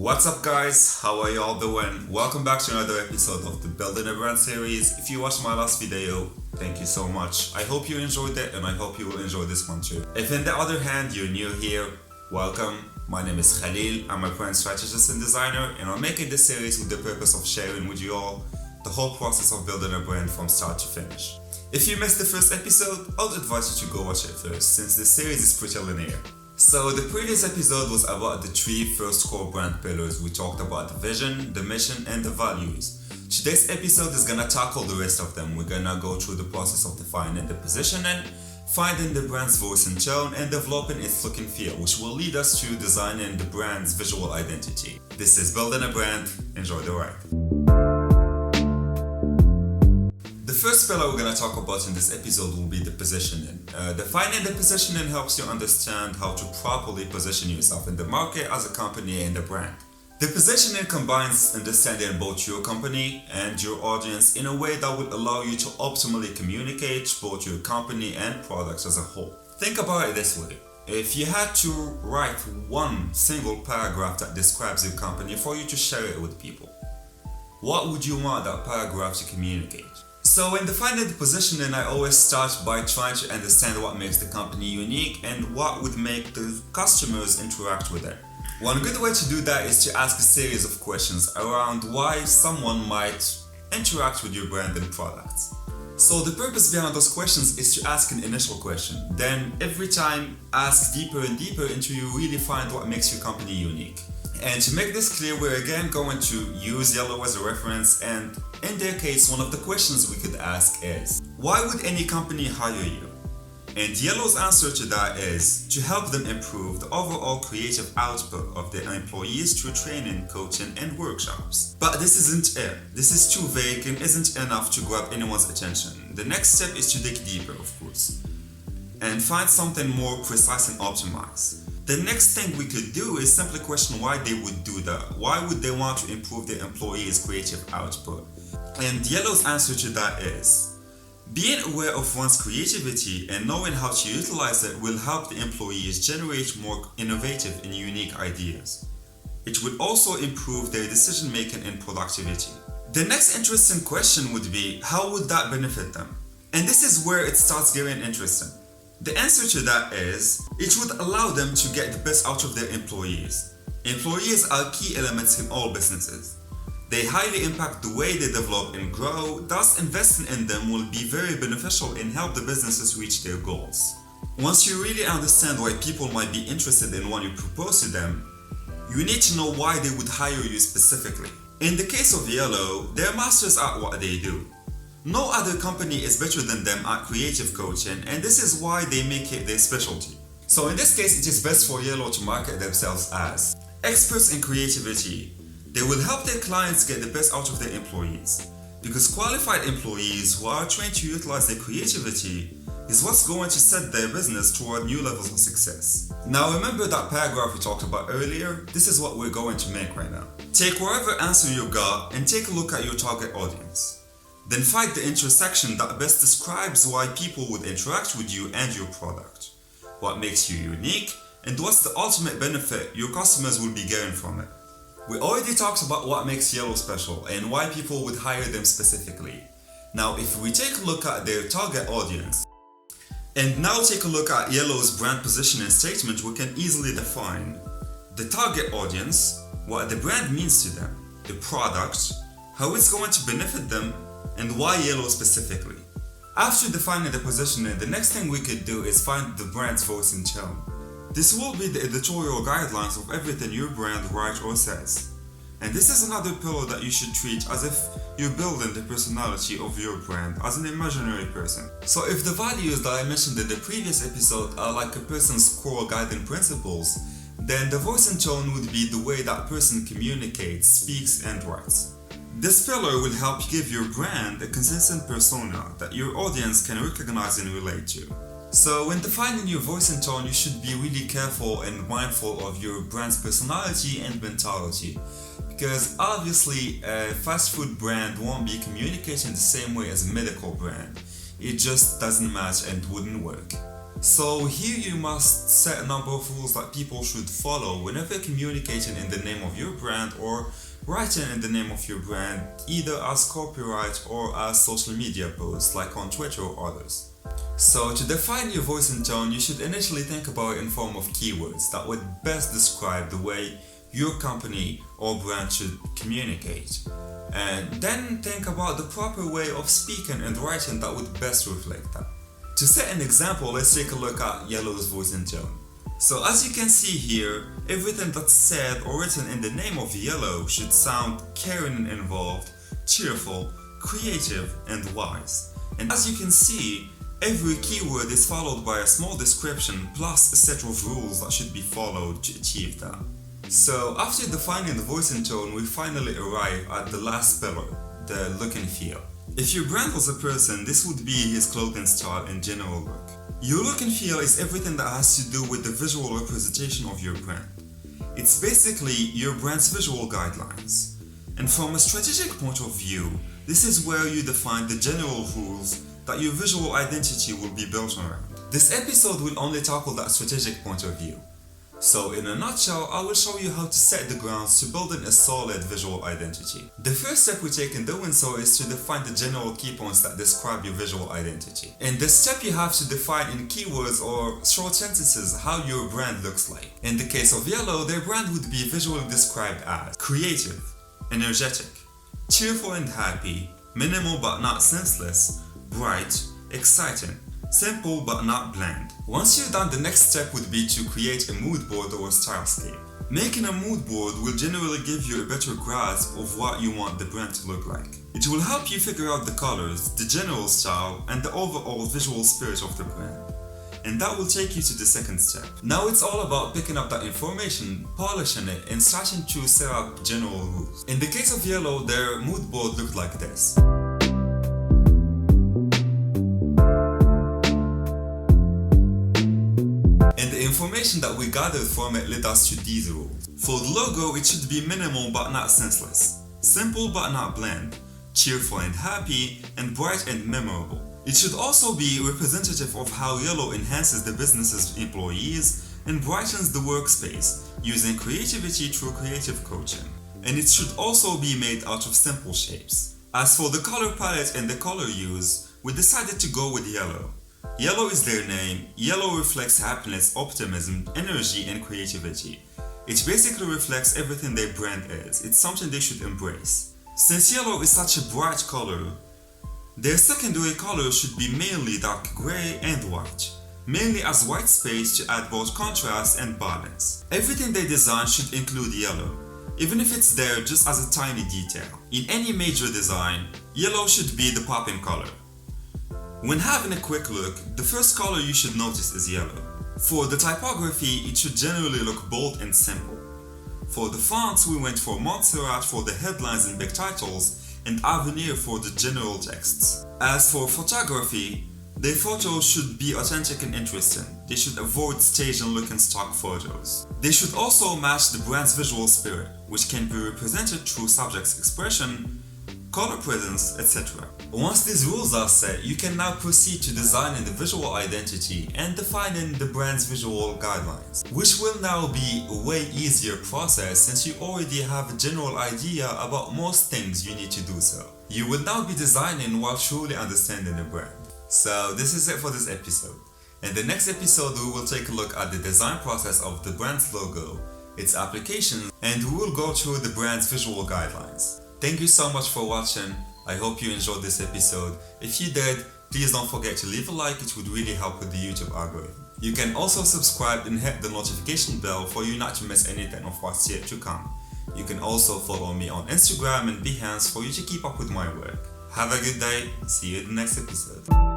What's up guys, how are y'all doing? Welcome back to another episode of the Building a Brand series. If you watched my last video, thank you so much. I hope you enjoyed it and I hope you will enjoy this one too. If on the other hand you're new here, welcome. My name is Khalil, I'm a brand strategist and designer, and I'm making this series with the purpose of sharing with you all the whole process of building a brand from start to finish. If you missed the first episode, I would advise you to go watch it first, since this series is pretty linear. So the previous episode was about the three first core brand pillars. We talked about the vision, the mission, and the values. Today's episode is gonna tackle the rest of them. We're gonna go through the process of defining the positioning, finding the brand's voice and tone, and developing its look and feel, which will lead us to designing the brand's visual identity. This is Building a Brand. Enjoy the ride. The first pillar we're going to talk about in this episode will be the positioning. Defining the positioning helps you understand how to properly position yourself in the market as a company and a brand. The positioning combines understanding both your company and your audience in a way that will allow you to optimally communicate both your company and products as a whole. Think about it this way. If you had to write one single paragraph that describes your company for you to share it with people, what would you want that paragraph to communicate? So in defining the positioning, I always start by trying to understand what makes the company unique and what would make the customers interact with it. One good way to do that is to ask a series of questions around why someone might interact with your brand and products. So the purpose behind those questions is to ask an initial question. Then every time ask deeper and deeper until you really find what makes your company unique. And to make this clear, we're again going to use yellow as a reference, and in their case, one of the questions we could ask is, why would any company hire you? And yellow's answer to that is to help them improve the overall creative output of their employees through training, coaching, and workshops. But this isn't it. This is too vague and isn't enough to grab anyone's attention. The next step is to dig deeper, of course, and find something more precise and optimized. The next thing we could do is simply question why they would do that. Why would they want to improve their employees' creative output? And yellow's answer to that is, being aware of one's creativity and knowing how to utilize it will help the employees generate more innovative and unique ideas. It would also improve their decision making and productivity. The next interesting question would be, how would that benefit them? And this is where it starts getting interesting. The answer to that is, it would allow them to get the best out of their employees. Employees are key elements in all businesses. They highly impact the way they develop and grow, thus investing in them will be very beneficial and help the businesses reach their goals. Once you really understand why people might be interested in what you propose to them, you need to know why they would hire you specifically. In the case of yellow, they're masters at what they do. No other company is better than them at creative coaching, and this is why they make it their specialty. So in this case, it is best for yellow to market themselves as experts in creativity. They will help their clients get the best out of their employees, because qualified employees who are trained to utilize their creativity is what's going to set their business toward new levels of success. Now remember that paragraph we talked about earlier? This is what we're going to make right now. Take whatever answer you got and take a look at your target audience. Then find the intersection that best describes why people would interact with you and your product. What makes you unique, and what's the ultimate benefit your customers will be getting from it. We already talked about what makes yellow special and why people would hire them specifically. Now if we take a look at their target audience, and now take a look at yellow's brand positioning statement, we can easily define the target audience, what the brand means to them, the product, how it's going to benefit them, and why yellow specifically. After defining the positioning, the next thing we could do is find the brand's voice and tone. This will be the editorial guidelines of everything your brand writes or says. And this is another pillar that you should treat as if you're building the personality of your brand as an imaginary person. So if the values that I mentioned in the previous episode are like a person's core guiding principles, then the voice and tone would be the way that person communicates, speaks, and writes. This pillar will help give your brand a consistent persona that your audience can recognize and relate to. So when defining your voice and tone, you should be really careful and mindful of your brand's personality and mentality, because obviously a fast food brand won't be communicating the same way as a medical brand. It just doesn't match and wouldn't work. So here you must set a number of rules that people should follow whenever communicating in the name of your brand or writing in the name of your brand, either as copyright or as social media posts like on Twitter or others. So to define your voice and tone, you should initially think about it in form of keywords that would best describe the way your company or brand should communicate. And then think about the proper way of speaking and writing that would best reflect that. To set an example, let's take a look at Yellow's voice and tone. So as you can see here, everything that's said or written in the name of Yellow should sound caring and involved, cheerful, creative, and wise. And as you can see, every keyword is followed by a small description plus a set of rules that should be followed to achieve that. So after defining the voice and tone, we finally arrive at the last pillar, the look and feel. If your brand was a person, this would be his clothing style and general look. Your look and feel is everything that has to do with the visual representation of your brand. It's basically your brand's visual guidelines. And from a strategic point of view, this is where you define the general rules that your visual identity will be built around. This episode will only tackle that strategic point of view. So in a nutshell, I will show you how to set the grounds to building a solid visual identity. The first step we take in doing so is to define the general key points that describe your visual identity. In this step, you have to define in keywords or short sentences how your brand looks like. In the case of Yellow, their brand would be visually described as creative, energetic, cheerful and happy, minimal but not senseless, bright, exciting, simple but not bland. Once you're done, the next step would be to create a mood board or a stylescape. Making a mood board will generally give you a better grasp of what you want the brand to look like. It will help you figure out the colors, the general style, and the overall visual spirit of the brand. And that will take you to the second step. Now it's all about picking up that information, polishing it, and starting to set up general rules. In the case of Yellow, their mood board looked like this. Information that we gathered from it led us to these rules. For the logo, it should be minimal but not senseless, simple but not bland, cheerful and happy, and bright and memorable. It should also be representative of how Yellow enhances the business's employees and brightens the workspace using creativity through creative coaching. And it should also be made out of simple shapes. As for the color palette and the color use, we decided to go with yellow. Yellow is their name. Yellow reflects happiness, optimism, energy, and creativity. It basically reflects everything their brand is. It's something they should embrace. Since yellow is such a bright color, their secondary color should be mainly dark gray and white, mainly as white space to add both contrast and balance. Everything they design should include yellow, even if it's there just as a tiny detail. In any major design, yellow should be the popping color. When having a quick look, the first color you should notice is yellow. For the typography, it should generally look bold and simple. For the fonts, we went for Montserrat for the headlines and big titles, and Avenir for the general texts. As for photography, their photos should be authentic and interesting. They should avoid staged and looking stock photos. They should also match the brand's visual spirit, which can be represented through subject's expression, color presence, etc. Once these rules are set, you can now proceed to designing the visual identity and defining the brand's visual guidelines, which will now be a way easier process since you already have a general idea about most things you need to do so. You will now be designing while truly understanding the brand. So this is it for this episode. In the next episode, we will take a look at the design process of the brand's logo, its applications, and we will go through the brand's visual guidelines. Thank you so much for watching. I hope you enjoyed this episode. If you did, please don't forget to leave a like, it would really help with the YouTube algorithm. You can also subscribe and hit the notification bell for you not to miss anything of what's yet to come. You can also follow me on Instagram and Behance for you to keep up with my work. Have a good day, see you in the next episode.